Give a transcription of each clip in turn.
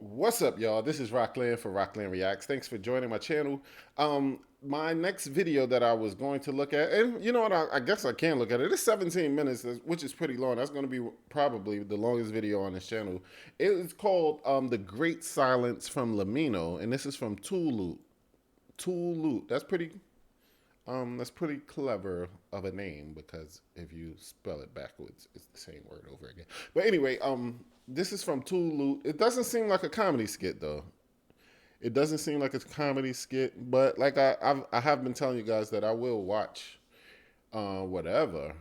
What's up, y'all? This is Roklan for Roklan Reacts. Thanks for joining my channel. My next video that I was going to look at, and you know what, I guess I can look at it. It's 17 minutes, which is pretty long. That's going to be probably the longest video on this channel. It is called The Great Silence from Lemmino, and this is from Tool Loot. That's pretty clever of a name because if you spell it backwards, it's the same word over again. But anyway, this is from Tool Loot. It doesn't seem like a comedy skit though. It doesn't seem like a comedy skit, but like I have been telling you guys that I will watch whatever,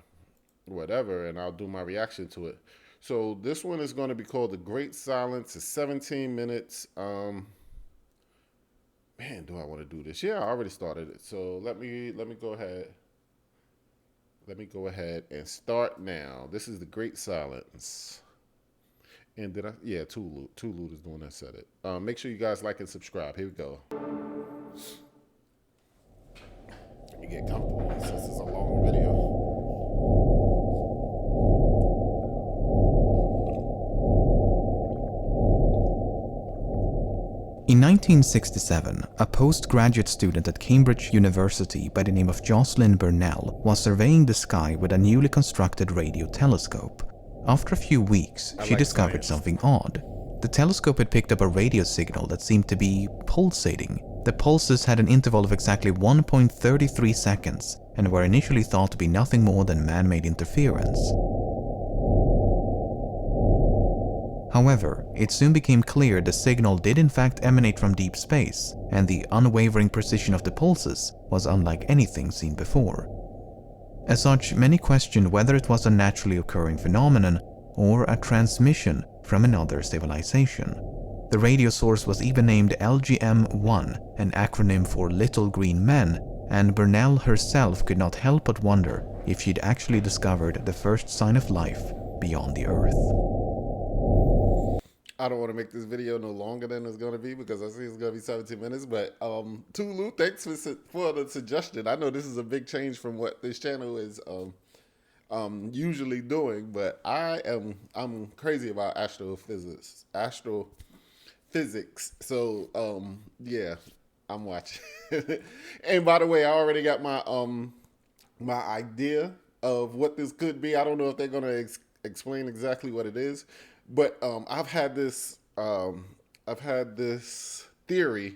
and I'll do my reaction to it. So this one is going to be called The Great Silence. It's 17 minutes. Man, do I want to do this? Yeah, I already started it. So let me go ahead. Let me go ahead and start now. This is The Great Silence. And did I? Yeah, Tool Loot is the one that said it. Make sure you guys like and subscribe. Here we go. Let me get comfortable since this is a long video. In 1967, a postgraduate student at Cambridge University by the name of Jocelyn Burnell was surveying the sky with a newly constructed radio telescope. After a few weeks, she discovered something odd. The telescope had picked up a radio signal that seemed to be pulsating. The pulses had an interval of exactly 1.33 seconds and were initially thought to be nothing more than man-made interference. However, it soon became clear the signal did in fact emanate from deep space, and the unwavering precision of the pulses was unlike anything seen before. As such, many questioned whether it was a naturally occurring phenomenon or a transmission from another civilization. The radio source was even named LGM-1, an acronym for Little Green Men, and Burnell herself could not help but wonder if she'd actually discovered the first sign of life beyond the Earth. I don't want to make this video no longer than it's going to be because I see it's going to be 17 minutes. But Tulu, thanks for the suggestion. I know this is a big change from what this channel is usually doing, but I'm crazy about astrophysics. So yeah, I'm watching. And by the way, I already got my my idea of what this could be. I don't know if they're going to explain exactly what it is. But I've had this theory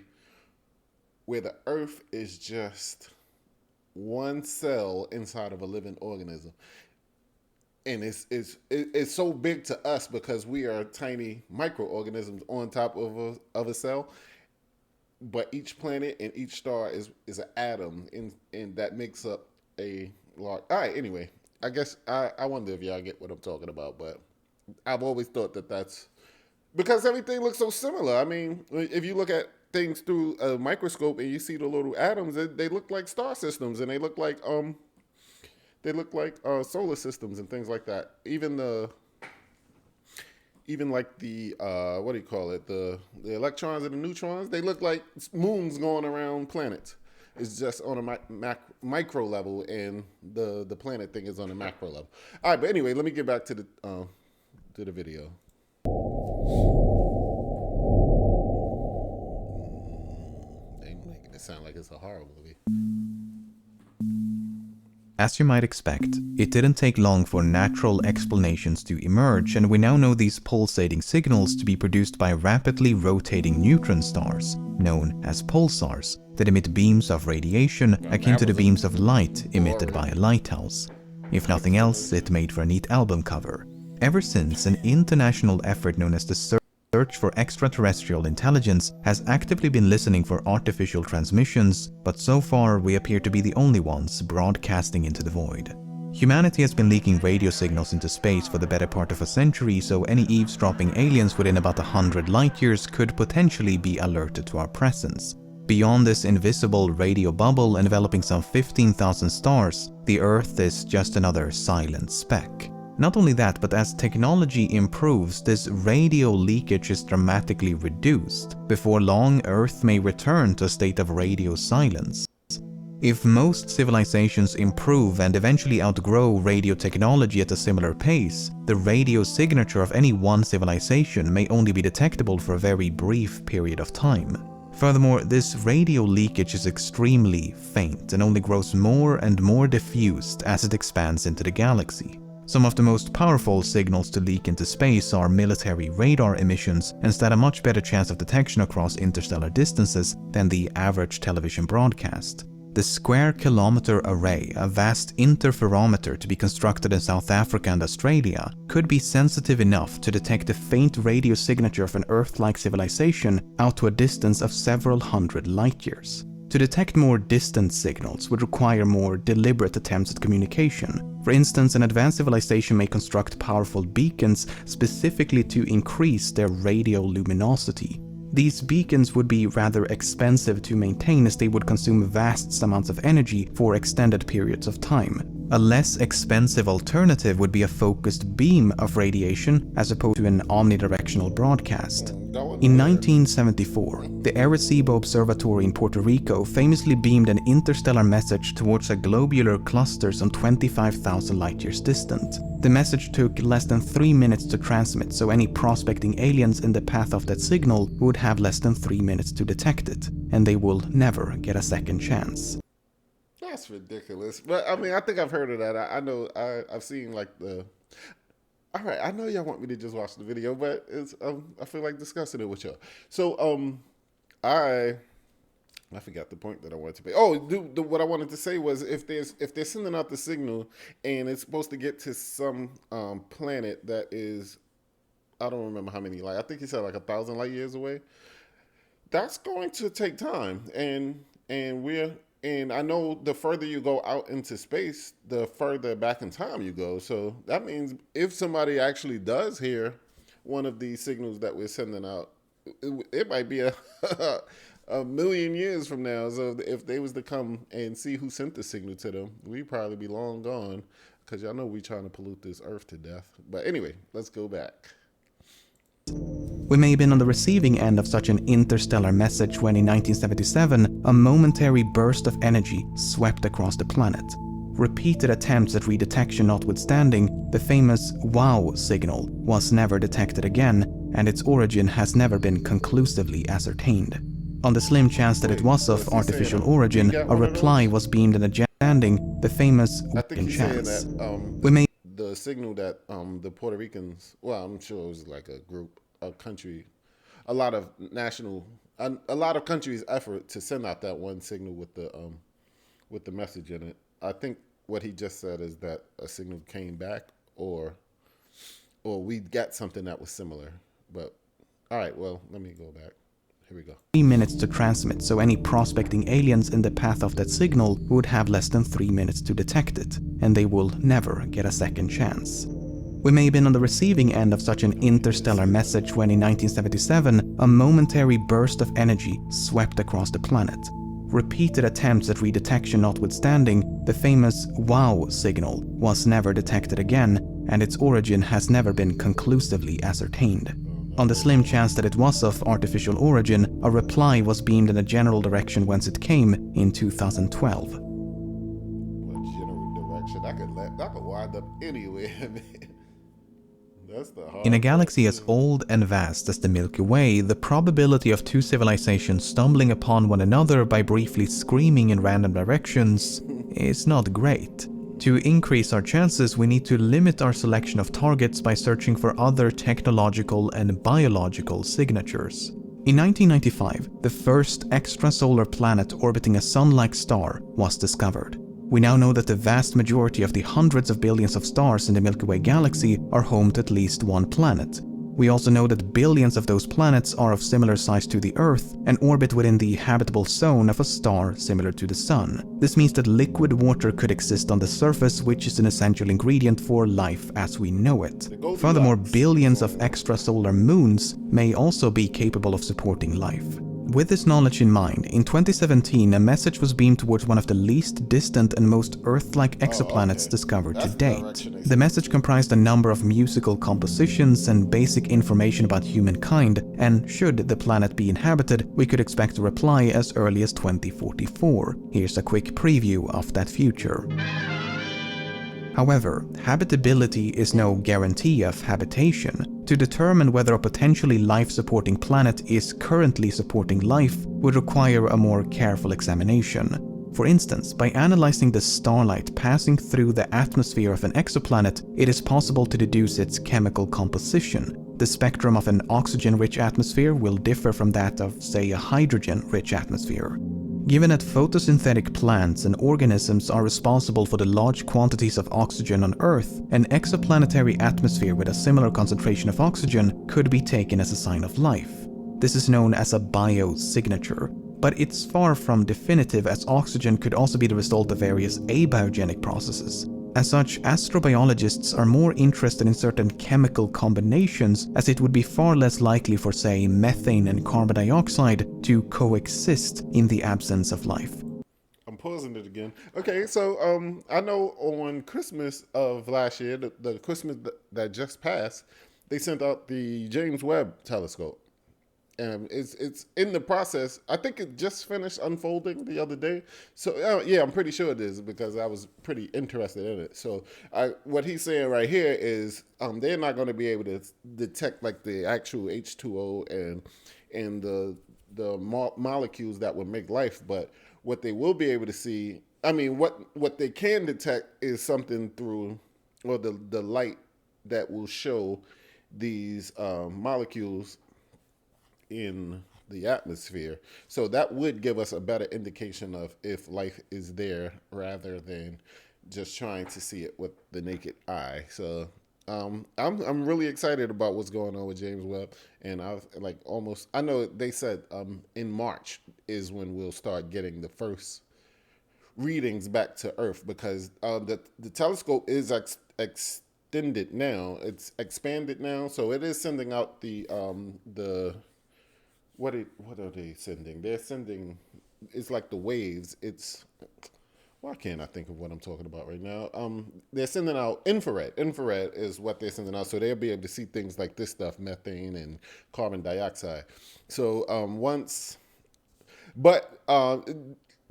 where the Earth is just one cell inside of a living organism, and it's so big to us because we are tiny microorganisms on top of a cell. But each planet and each star is an atom, and that makes up a large. All right. Anyway, I guess I wonder if y'all get what I'm talking about, but I've always thought that that's because everything looks so similar. I mean, if you look at things through a microscope and you see the little atoms, they look like star systems, and they look like solar systems and things like that. Even like the what do you call it? The electrons and the neutrons, they look like moons going around planets. It's just on a micro level, and the planet thing is on a macro level. All right, but anyway, let me get back to the video. They making it sound like it's a horror movie. As you might expect, it didn't take long for natural explanations to emerge, and we now know these pulsating signals to be produced by rapidly rotating neutron stars, known as pulsars, that emit beams of radiation akin to the beams of light emitted by a lighthouse. If nothing else, it made for a neat album cover. Ever since, an international effort known as the Search for Extraterrestrial Intelligence has actively been listening for artificial transmissions, but so far we appear to be the only ones broadcasting into the void. Humanity has been leaking radio signals into space for the better part of a century, so any eavesdropping aliens within about 100 light years could potentially be alerted to our presence. Beyond this invisible radio bubble enveloping some 15,000 stars, the Earth is just another silent speck. Not only that, but as technology improves, this radio leakage is dramatically reduced. Before long, Earth may return to a state of radio silence. If most civilizations improve and eventually outgrow radio technology at a similar pace, the radio signature of any one civilization may only be detectable for a very brief period of time. Furthermore, this radio leakage is extremely faint and only grows more and more diffused as it expands into the galaxy. Some of the most powerful signals to leak into space are military radar emissions and stand a much better chance of detection across interstellar distances than the average television broadcast. The Square Kilometre Array, a vast interferometer to be constructed in South Africa and Australia, could be sensitive enough to detect a faint radio signature of an Earth-like civilization out to a distance of several hundred light-years. To detect more distant signals would require more deliberate attempts at communication. For instance, an advanced civilization may construct powerful beacons specifically to increase their radio luminosity. These beacons would be rather expensive to maintain as they would consume vast amounts of energy for extended periods of time. A less expensive alternative would be a focused beam of radiation as opposed to an omnidirectional broadcast. In 1974, the Arecibo Observatory in Puerto Rico famously beamed an interstellar message towards a globular cluster some 25,000 light-years distant. The message took less than 3 minutes to transmit, so any prospecting aliens in the path of that signal would have less than 3 minutes to detect it, and they will never get a second chance. That's ridiculous. But I mean, I think I've heard of that. I know I've seen like the. All right, I know y'all want me to just watch the video, but it's I feel like discussing it with y'all. So I forgot the point that I wanted to make. Oh, what I wanted to say was if they're sending out the signal and it's supposed to get to some planet that is, I don't remember how many, like I think he said like 1,000 light years away. That's going to take time, and I know the further you go out into space, the further back in time you go. So that means if somebody actually does hear one of these signals that we're sending out, it might be a million years from now. So if they was to come and see who sent the signal to them, we'd probably be long gone because y'all know we trying to pollute this earth to death. But anyway, let's go back. We may have been on the receiving end of such an interstellar message when in 1977, a momentary burst of energy swept across the planet. Repeated attempts at redetection notwithstanding, the famous WOW signal was never detected again, and its origin has never been conclusively ascertained. On the slim chance that it was of artificial origin, a reply was beamed in a standing, the famous chance. The signal that the Puerto Ricans, well, I'm sure it was like a group, a country, a lot of countries' effort to send out that one signal with the message in it. I think what he just said is that a signal came back, or we got something that was similar. But all right, well, let me go back. Here we go. 3 minutes to transmit, so any prospecting aliens in the path of that signal would have less than 3 minutes to detect it, and they will never get a second chance. We may have been on the receiving end of such an interstellar message when in 1977, a momentary burst of energy swept across the planet. Repeated attempts at redetection notwithstanding, the famous WOW signal was never detected again, and its origin has never been conclusively ascertained. On the slim chance that it was of artificial origin, a reply was beamed in a general direction whence it came in 2012. A general direction? That could wind up anywhere, man. That's the hard In a galaxy as old and vast as the Milky Way, the probability of two civilizations stumbling upon one another by briefly screaming in random directions is not great. To increase our chances, we need to limit our selection of targets by searching for other technological and biological signatures. In 1995, the first extrasolar planet orbiting a sun-like star was discovered. We now know that the vast majority of the hundreds of billions of stars in the Milky Way galaxy are home to at least one planet. We also know that billions of those planets are of similar size to the Earth and orbit within the habitable zone of a star similar to the Sun. This means that liquid water could exist on the surface, which is an essential ingredient for life as we know it. Furthermore, billions of extrasolar moons may also be capable of supporting life. With this knowledge in mind, in 2017 a message was beamed towards one of the least distant and most Earth-like exoplanets discovered to date. The message comprised a number of musical compositions and basic information about humankind, and should the planet be inhabited, we could expect a reply as early as 2044. Here's a quick preview of that future. However, habitability is no guarantee of habitation. To determine whether a potentially life-supporting planet is currently supporting life would require a more careful examination. For instance, by analyzing the starlight passing through the atmosphere of an exoplanet, it is possible to deduce its chemical composition. The spectrum of an oxygen-rich atmosphere will differ from that of, say, a hydrogen-rich atmosphere. Given that photosynthetic plants and organisms are responsible for the large quantities of oxygen on Earth, an exoplanetary atmosphere with a similar concentration of oxygen could be taken as a sign of life. This is known as a biosignature, but it's far from definitive, as oxygen could also be the result of various abiogenic processes. As such, astrobiologists are more interested in certain chemical combinations, as it would be far less likely for, say, methane and carbon dioxide to coexist in the absence of life. I'm pausing it again. Okay, so I know on Christmas of last year, the Christmas that just passed, they sent out the James Webb telescope. And it's in the process. I think it just finished unfolding the other day. So yeah, I'm pretty sure it is, because I was pretty interested in it. So what he's saying right here is they're not going to be able to detect like the actual H2O and the molecules that would make life, but what they will be able to see, I mean, what they can detect is something through, or the light that will show these molecules in the atmosphere. So that would give us a better indication of if life is there, rather than just trying to see it with the naked eye. So I'm really excited about what's going on with James Webb, and I know they said in March is when we'll start getting the first readings back to Earth, because the telescope is extended now. It's expanded now, so it is sending out the what are they sending? They're sending, it's like the waves. It's, why can't I think of what I'm talking about right now? They're sending out infrared. Infrared is what they're sending out, so they'll be able to see things like this stuff, methane and carbon dioxide. So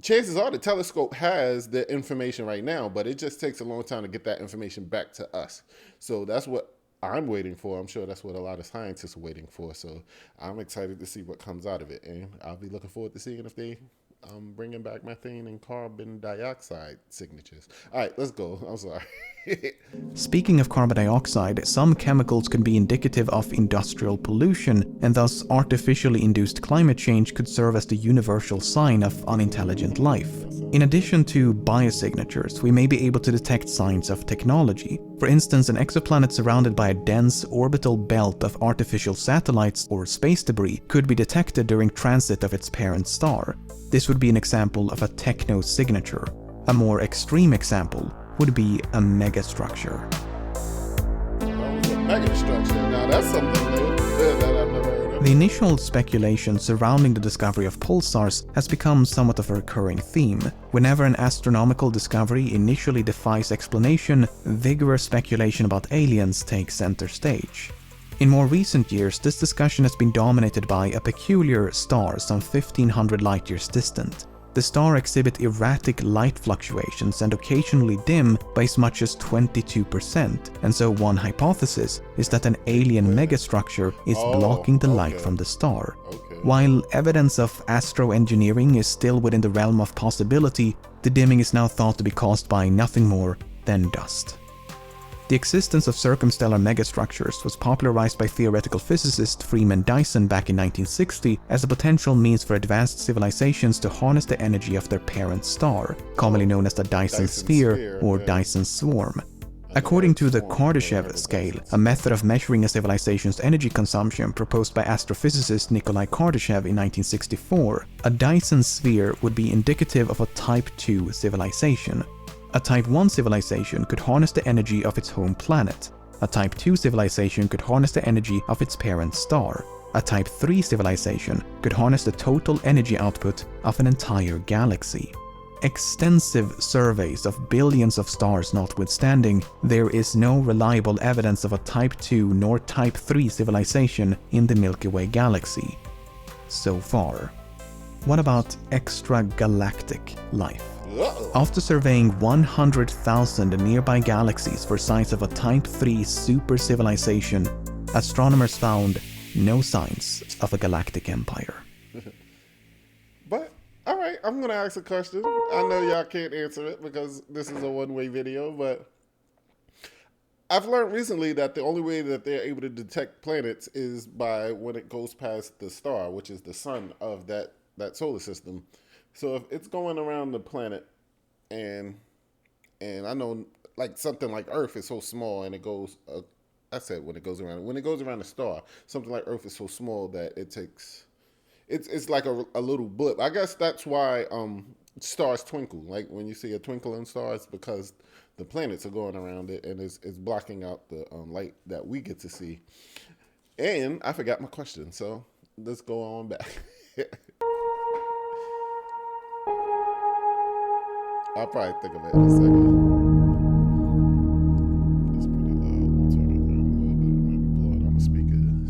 chances are the telescope has the information right now, but it just takes a long time to get that information back to us. So that's what I'm waiting for. I'm sure that's what a lot of scientists are waiting for. So I'm excited to see what comes out of it, and I'll be looking forward to seeing if they bringing back methane and carbon dioxide signatures. All right, let's go. I'm sorry. Speaking of carbon dioxide, some chemicals can be indicative of industrial pollution, and thus artificially induced climate change could serve as the universal sign of unintelligent life. In addition to biosignatures, we may be able to detect signs of technology. For instance, an exoplanet surrounded by a dense orbital belt of artificial satellites or space debris could be detected during transit of its parent star. This would be an example of a technosignature. A more extreme example would be a megastructure. Megastructure. Now that's something new that I've never heard of. The initial speculation surrounding the discovery of pulsars has become somewhat of a recurring theme. Whenever an astronomical discovery initially defies explanation, vigorous speculation about aliens takes center stage. In more recent years, this discussion has been dominated by a peculiar star some 1500 light-years distant. The star exhibits erratic light fluctuations and occasionally dim by as much as 22%, and so one hypothesis is that an alien megastructure is blocking the light from the star. While evidence of astroengineering is still within the realm of possibility, the dimming is now thought to be caused by nothing more than dust. The existence of circumstellar megastructures was popularized by theoretical physicist Fermi Dyson back in 1960 as a potential means for advanced civilizations to harness the energy of their parent star, commonly known as the Dyson sphere or Dyson swarm. According to the Kardashev scale, a method of measuring a civilization's energy consumption proposed by astrophysicist Nikolai Kardashev in 1964, a Dyson sphere would be indicative of a Type II civilization. A Type I civilization could harness the energy of its home planet. A Type II civilization could harness the energy of its parent star. A Type 3 civilization could harness the total energy output of an entire galaxy. Extensive surveys of billions of stars notwithstanding, there is no reliable evidence of a Type 2 nor Type 3 civilization in the Milky Way galaxy so far. What about extragalactic life? After surveying 100,000 nearby galaxies for signs of a Type 3 super civilization, astronomers found no signs of a galactic empire. But, alright, I'm going to ask a question. I know y'all can't answer it because this is a one-way video, but I've learned recently that the only way that they're able to detect planets is by when it goes past the star, which is the sun of that solar system. So if it's going around the planet, and I know like something like Earth is so small, and it goes, I said when it goes around the star, something like Earth is so small that it takes, it's like a little blip. I guess that's why stars twinkle. Like when you see a twinkling star, it's because the planets are going around it, and it's blocking out the light that we get to see. And I forgot my question, so let's go on back. I'll probably think of it in a second. It's pretty loud. Let me turn it down a little bit. Maybe blow it on the speakers.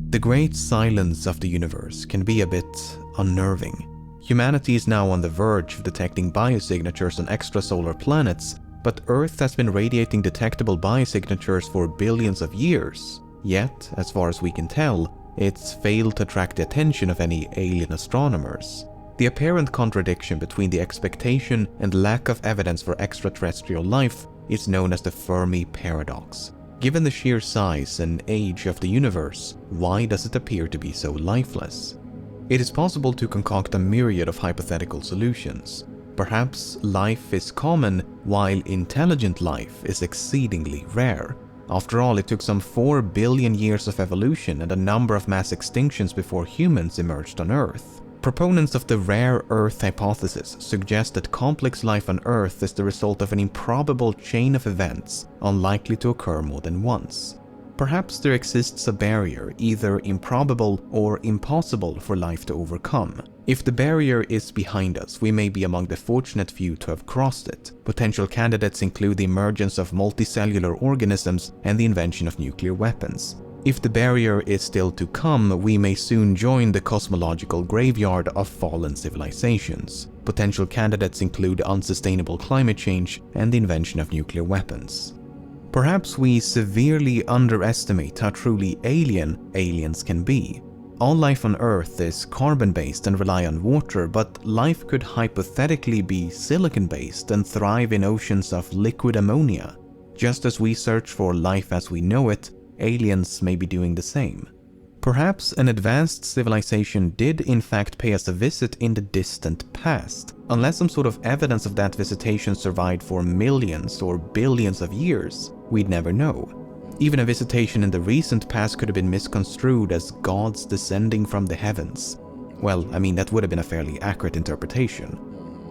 The great silence of the universe can be a bit unnerving. Humanity is now on the verge of detecting biosignatures on extrasolar planets, but Earth has been radiating detectable biosignatures for billions of years. Yet, as far as we can tell, it's failed to attract the attention of any alien astronomers. The apparent contradiction between the expectation and lack of evidence for extraterrestrial life is known as the Fermi paradox. Given the sheer size and age of the universe, why does it appear to be so lifeless? It is possible to concoct a myriad of hypothetical solutions. Perhaps life is common while intelligent life is exceedingly rare. After all, it took some 4 billion years of evolution and a number of mass extinctions before humans emerged on Earth. Proponents of the rare Earth hypothesis suggest that complex life on Earth is the result of an improbable chain of events, unlikely to occur more than once. Perhaps there exists a barrier, either improbable or impossible for life to overcome. If the barrier is behind us, we may be among the fortunate few to have crossed it. Potential candidates include the emergence of multicellular organisms and the invention of nuclear weapons. If the barrier is still to come, we may soon join the cosmological graveyard of fallen civilizations. Potential candidates include unsustainable climate change and the invention of nuclear weapons. Perhaps we severely underestimate how truly alien aliens can be. All life on Earth is carbon-based and rely on water, but life could hypothetically be silicon-based and thrive in oceans of liquid ammonia. Just as we search for life as we know it, aliens may be doing the same. Perhaps an advanced civilization did in fact pay us a visit in the distant past. Unless some sort of evidence of that visitation survived for millions or billions of years, we'd never know. Even a visitation in the recent past could have been misconstrued as gods descending from the heavens. Well, I mean, that would have been a fairly accurate interpretation.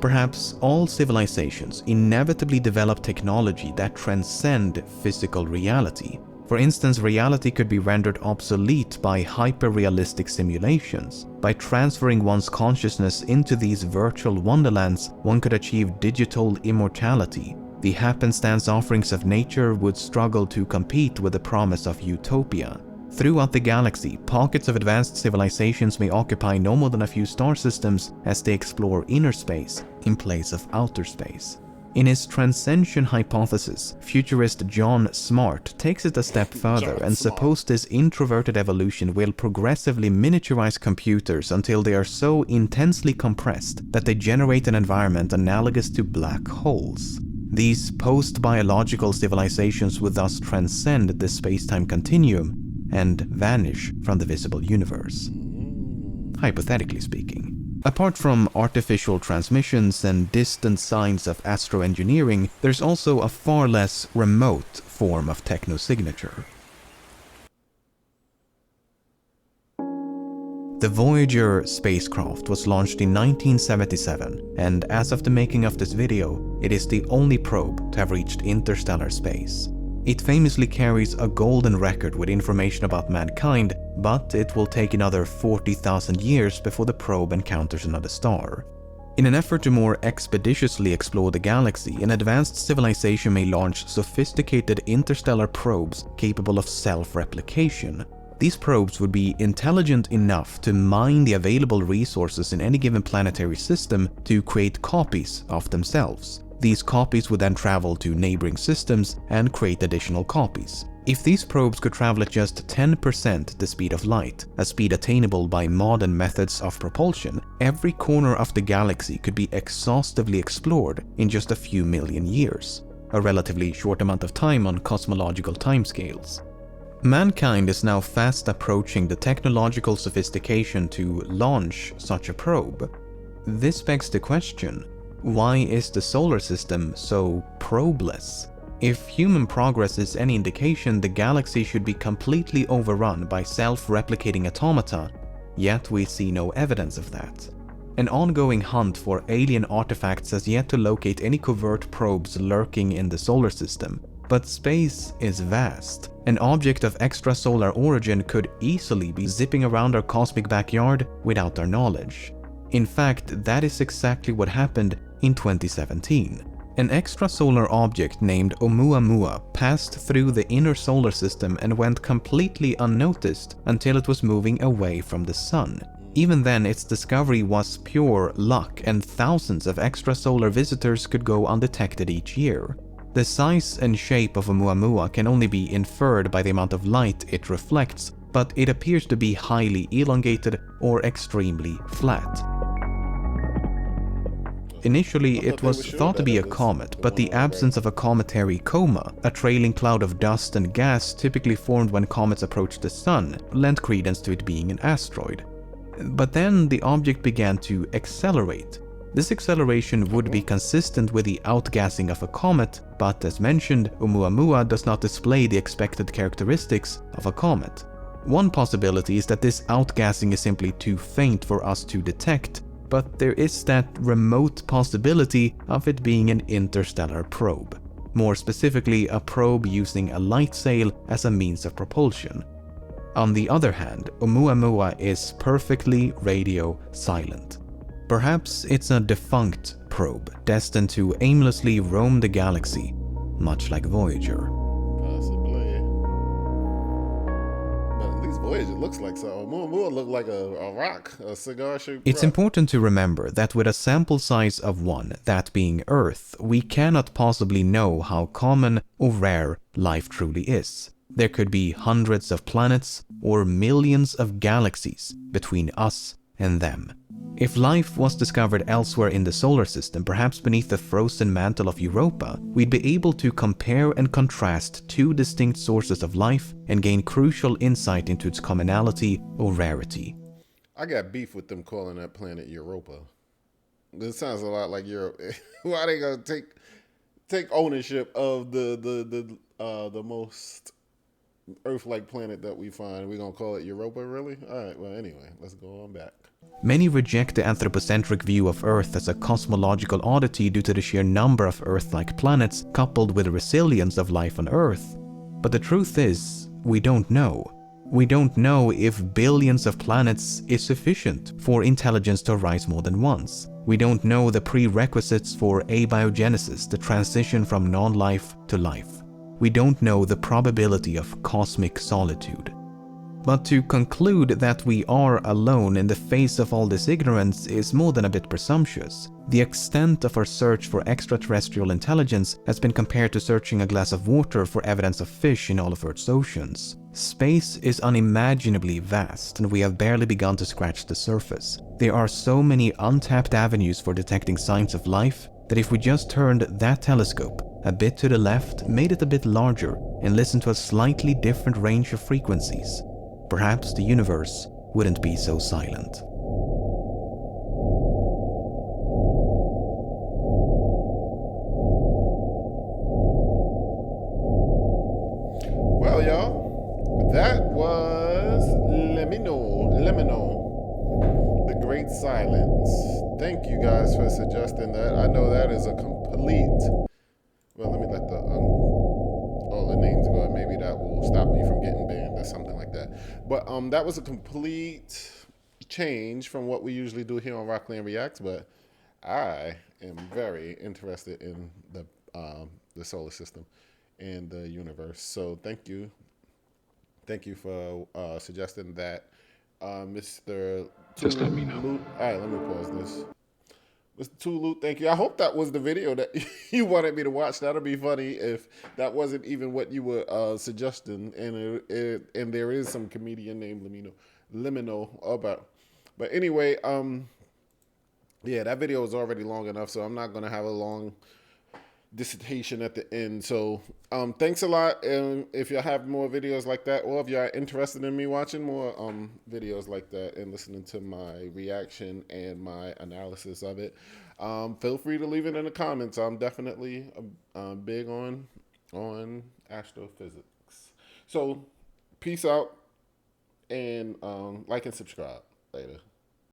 Perhaps all civilizations inevitably develop technology that transcend physical reality. For instance, reality could be rendered obsolete by hyper-realistic simulations. By transferring one's consciousness into these virtual wonderlands, one could achieve digital immortality. The happenstance offerings of nature would struggle to compete with the promise of utopia. Throughout the galaxy, pockets of advanced civilizations may occupy no more than a few star systems as they explore inner space in place of outer space. In his transcension hypothesis, futurist John Smart takes it a step further and supposes this introverted evolution will progressively miniaturize computers until they are so intensely compressed that they generate an environment analogous to black holes. These post-biological civilizations would thus transcend the space-time continuum and vanish from the visible universe. Hypothetically speaking. Apart from artificial transmissions and distant signs of astroengineering, there's also a far less remote form of technosignature. The Voyager spacecraft was launched in 1977, and as of the making of this video, it is the only probe to have reached interstellar space. It famously carries a golden record with information about mankind, but it will take another 40,000 years before the probe encounters another star. In an effort to more expeditiously explore the galaxy, an advanced civilization may launch sophisticated interstellar probes capable of self-replication. These probes would be intelligent enough to mine the available resources in any given planetary system to create copies of themselves. These copies would then travel to neighboring systems and create additional copies. If these probes could travel at just 10% the speed of light, a speed attainable by modern methods of propulsion, every corner of the galaxy could be exhaustively explored in just a few million years, a relatively short amount of time on cosmological timescales. Mankind is now fast approaching the technological sophistication to launch such a probe. This begs the question, why is the solar system so probeless? If human progress is any indication, the galaxy should be completely overrun by self-replicating automata, yet we see no evidence of that. An ongoing hunt for alien artifacts has yet to locate any covert probes lurking in the solar system, but space is vast. An object of extrasolar origin could easily be zipping around our cosmic backyard without our knowledge. In fact, that is exactly what happened in 2017. An extrasolar object named Oumuamua passed through the inner solar system and went completely unnoticed until it was moving away from the sun. Even then, its discovery was pure luck, and thousands of extrasolar visitors could go undetected each year. The size and shape of Oumuamua can only be inferred by the amount of light it reflects, but it appears to be highly elongated or extremely flat. Initially, it was thought to be a comet, but the absence of a cometary coma, a trailing cloud of dust and gas typically formed when comets approached the sun, lent credence to it being an asteroid. But then the object began to accelerate. This acceleration would be consistent with the outgassing of a comet, but as mentioned, Oumuamua does not display the expected characteristics of a comet. One possibility is that this outgassing is simply too faint for us to detect, but there is that remote possibility of it being an interstellar probe. More specifically, a probe using a light sail as a means of propulsion. On the other hand, Oumuamua is perfectly radio silent. Perhaps it's a defunct probe, destined to aimlessly roam the galaxy, much like Voyager. Possibly. But at least Voyager looks like so. Oumuamua look like a rock, a cigar-shaped It's rock. important to remember that with a sample size of 1, that being Earth, we cannot possibly know how common or rare life truly is. There could be hundreds of planets or millions of galaxies between us and them. If life was discovered elsewhere in the solar system, perhaps beneath the frozen mantle of Europa, we'd be able to compare and contrast two distinct sources of life and gain crucial insight into its commonality or rarity. I got beef with them calling that planet Europa. This sounds a lot like Europe. Why they gonna take ownership of the most Earth-like planet that we find? We're gonna call it Europa, really? All right. Well, anyway, let's go on back. Many reject the anthropocentric view of Earth as a cosmological oddity due to the sheer number of Earth-like planets coupled with the resilience of life on Earth. But the truth is, we don't know. We don't know if billions of planets is sufficient for intelligence to arise more than once. We don't know the prerequisites for abiogenesis, the transition from non-life to life. We don't know the probability of cosmic solitude. But to conclude that we are alone in the face of all this ignorance is more than a bit presumptuous. The extent of our search for extraterrestrial intelligence has been compared to searching a glass of water for evidence of fish in all of Earth's oceans. Space is unimaginably vast, and we have barely begun to scratch the surface. There are so many untapped avenues for detecting signs of life that if we just turned that telescope a bit to the left, made it a bit larger, and listened to a slightly different range of frequencies, perhaps the universe wouldn't be so silent. Well, y'all, that was Lemmino, The Great Silence. Thank you guys for suggesting that. I know that is a complete. Well, let me let the. Oh, couple of names ago, and maybe that will stop me from getting banned or something like that. But that was a complete change from what we usually do here on Rockland Reacts. But I am very interested in the solar system and the universe. So thank you for suggesting that, Mr. Just let me know. Tulu. All right, let me pause this. Mr. Tulu, thank you. I hope that was the video that you wanted me to watch. That'll be funny if that wasn't even what you were suggesting. And there is some comedian named Lemmino about. But anyway, yeah, that video is already long enough, so I'm not gonna have a long dissertation at the end. So thanks a lot. And if you have more videos like that, or if you're interested in me watching more videos like that and listening to my reaction and my analysis of it, feel free to leave it in the comments. I'm definitely big on astrophysics. So peace out, and like and subscribe later.